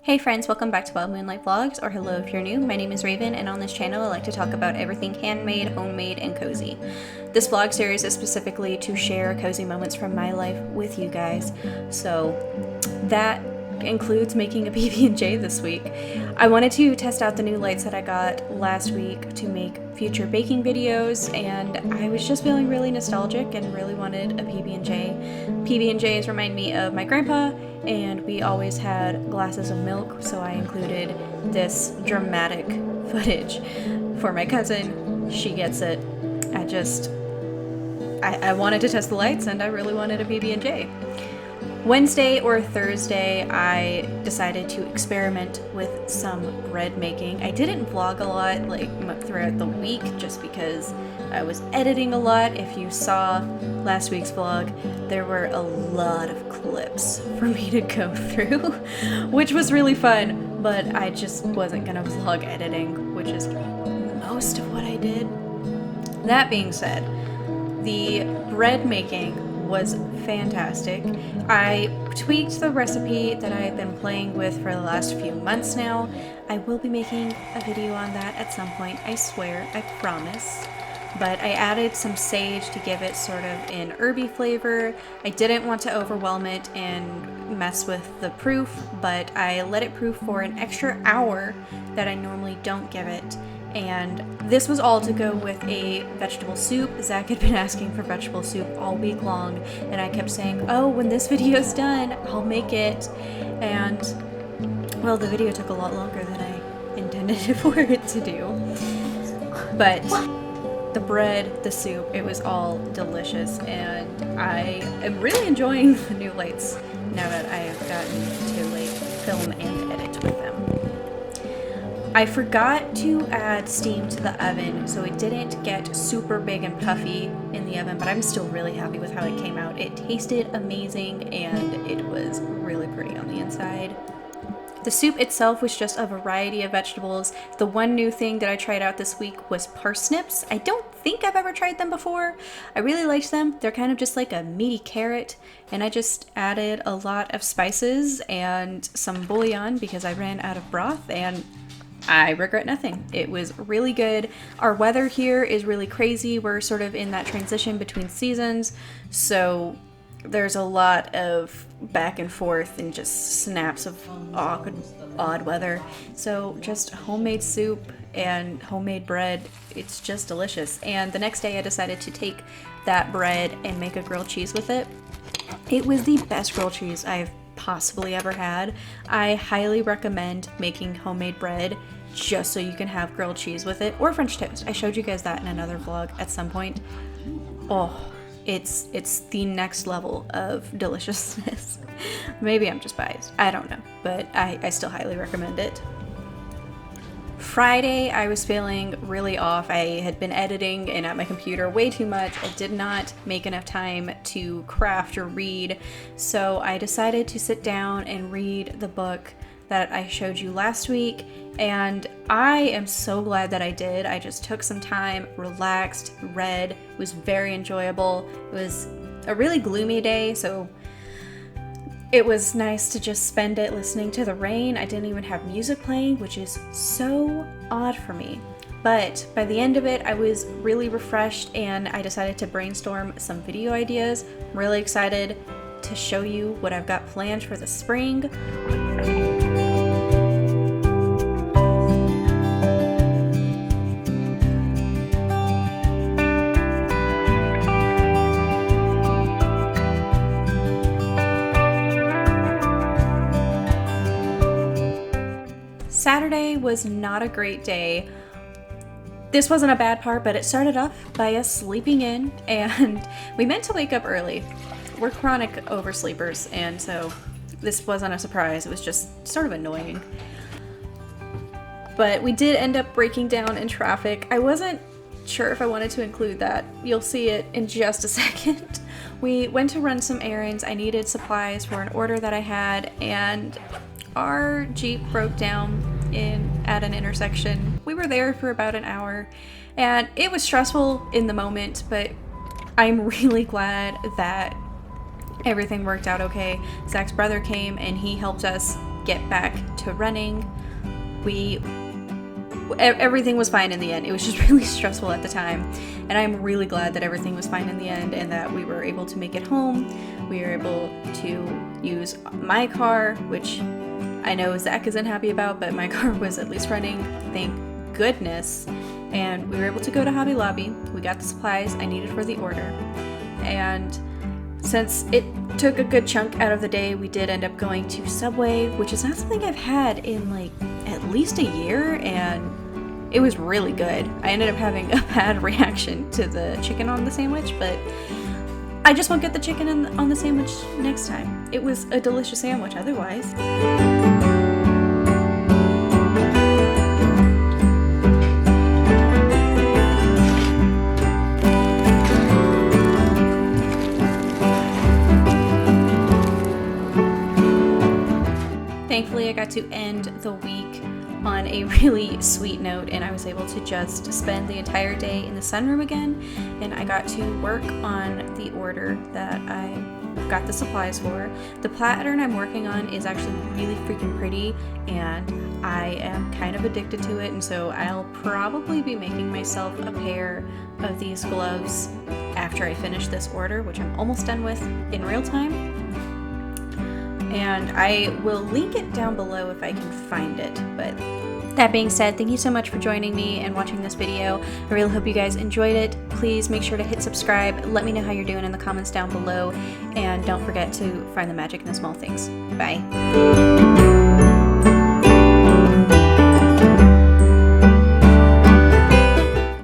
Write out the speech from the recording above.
Hey friends, welcome back to Wild Moonlight Vlogs, or hello if you're new. My name is Raven, and on this channel I like to talk about everything handmade, homemade, and cozy. This vlog series is specifically to share cozy moments from my life with you guys, so that includes making a PB&J this week. I wanted to test out the new lights that I got last week to make future baking videos, and I was just feeling really nostalgic and really wanted a PB&J. PB&Js remind me of my grandpa, and we always had glasses of milk, so I included this dramatic footage for my cousin. She gets it. I wanted to test the lights, and I really wanted a PB&J. Wednesday or Thursday, I decided to experiment with some bread making. I didn't vlog a lot throughout the week just because I was editing a lot. If you saw last week's vlog, there were a lot of clips for me to go through, which was really fun, but I just wasn't gonna vlog editing, which is most of what I did. That being said, the bread making was fantastic. I tweaked the recipe that I've been playing with for the last few months now. I will be making a video on that at some point, I swear, I promise. But I added some sage to give it sort of an herby flavor. I didn't want to overwhelm it and mess with the proof, but I let it proof for an extra hour that I normally don't give it. And this was all to go with a vegetable soup. Zach had been asking for vegetable soup all week long, and I kept saying, oh, when this video's done, I'll make it. And, well, the video took a lot longer than I intended for it to do. But the bread, the soup, it was all delicious, and I am really enjoying the new lights now that I have gotten to film and edit with them. I forgot to add steam to the oven, so it didn't get super big and puffy in the oven, but I'm still really happy with how it came out. It tasted amazing, and it was really pretty on the inside. The soup itself was just a variety of vegetables. The one new thing that I tried out this week was parsnips. I don't think I've ever tried them before. I really liked them. They're kind of just like a meaty carrot, and I just added a lot of spices and some bouillon because I ran out of broth, and I regret nothing. It was really good. Our weather here is really crazy. We're sort of in that transition between seasons, so there's a lot of back and forth and just snaps of odd weather. So just homemade soup and homemade bread, it's just delicious. And the next day I decided to take that bread and make a grilled cheese with it. It was the best grilled cheese I've possibly ever had. I highly recommend making homemade bread just so you can have grilled cheese with it, or French toast. I showed you guys that in another vlog at some point. Oh, it's the next level of deliciousness. Maybe I'm just biased, I don't know, but I still highly recommend it. Friday, I was feeling really off. I had been editing and at my computer way too much. I did not make enough time to craft or read, so I decided to sit down and read the book that I showed you last week, and I am so glad that I did. I just took some time, relaxed, read. It was very enjoyable. It was a really gloomy day, so it was nice to just spend it listening to the rain. I didn't even have music playing, which is so odd for me. But by the end of it, I was really refreshed, and I decided to brainstorm some video ideas. I'm really excited to show you what I've got planned for the spring. Saturday was not a great day. This wasn't a bad part, but it started off by us sleeping in, and we meant to wake up early. We're chronic oversleepers, and so this wasn't a surprise. It was just sort of annoying. But we did end up breaking down in traffic. I wasn't sure if I wanted to include that. You'll see it in just a second. We went to run some errands. I needed supplies for an order that I had, and our Jeep broke down at an intersection. We were there for about an hour, and it was stressful in the moment, but I'm really glad that everything worked out okay. Zach's brother came and he helped us get back to running. Everything was fine in the end. It was just really stressful at the time, and I'm really glad that everything was fine in the end and that we were able to make it home. We were able to use my car, which I know Zach isn't happy about, but my car was at least running, thank goodness. And we were able to go to Hobby Lobby. We got the supplies I needed for the order. And since it took a good chunk out of the day, we did end up going to Subway, which is not something I've had in like at least a year, and it was really good. I ended up having a bad reaction to the chicken on the sandwich, but I just won't get the chicken on the sandwich next time. It was a delicious sandwich otherwise. Thankfully, I got to end the week on a really sweet note, and I was able to just spend the entire day in the sunroom again, and I got to work on the order that I got the supplies for. The pattern I'm working on is actually really freaking pretty, and I am kind of addicted to it, and so I'll probably be making myself a pair of these gloves after I finish this order, which I'm almost done with in real time. And I will link it down below if I can find it. But that being said, thank you so much for joining me and watching this video. I really hope you guys enjoyed it. Please make sure to hit subscribe. Let me know how you're doing in the comments down below. And don't forget to find the magic in the small things. Bye.